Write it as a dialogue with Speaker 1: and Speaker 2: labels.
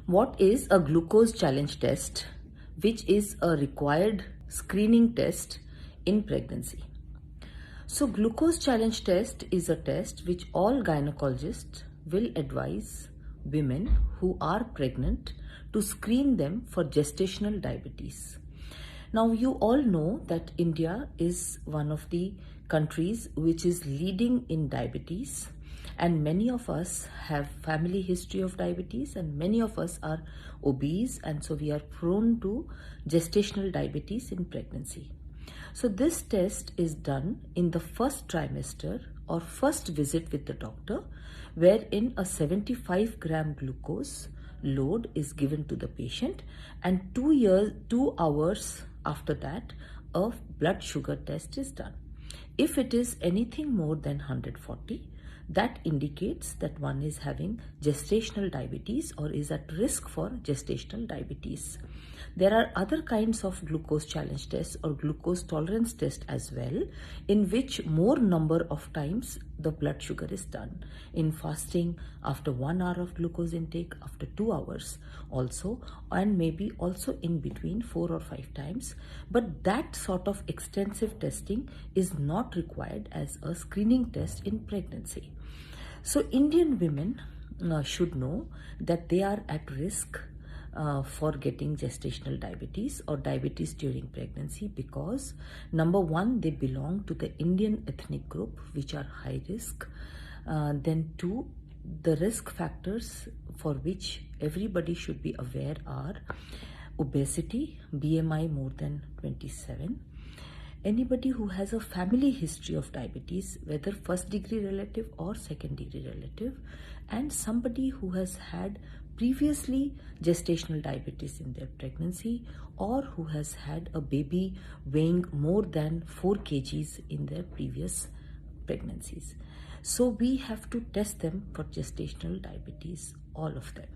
Speaker 1: What is a glucose challenge test, which is a required screening test in pregnancy? So glucose challenge test is a test which all gynecologists will advise women who are pregnant to screen them for gestational diabetes. Now you all know that India is one of the countries which is leading in diabetes, and many of us have family history of diabetes, and many of us are obese, and so we are prone to gestational diabetes in pregnancy. So this test is done in the first trimester or first visit with the doctor, wherein a 75-gram glucose load is given to the patient, and 2 hours after that a blood sugar test is done. If it is anything more than 140, that indicates that one is having gestational diabetes or is at risk for gestational diabetes. There are other kinds of glucose challenge tests or glucose tolerance test as well, in which more number of times the blood sugar is done. In fasting, after 1 hour of glucose intake, after 2 hours also, and maybe also in between 4 or 5 times. But that sort of extensive testing is not required as a screening test in pregnancy. So Indian women should know that they are at risk for getting gestational diabetes or diabetes during pregnancy because number one, they belong to the Indian ethnic group, which are high risk. Then two, the risk factors for which everybody should be aware are obesity, BMI more than 27, anybody who has a family history of diabetes, whether first degree relative or second degree relative, and somebody who has had previously gestational diabetes in their pregnancy, or who has had a baby weighing more than 4 kgs in their previous pregnancies. So we have to test them for gestational diabetes, all of them.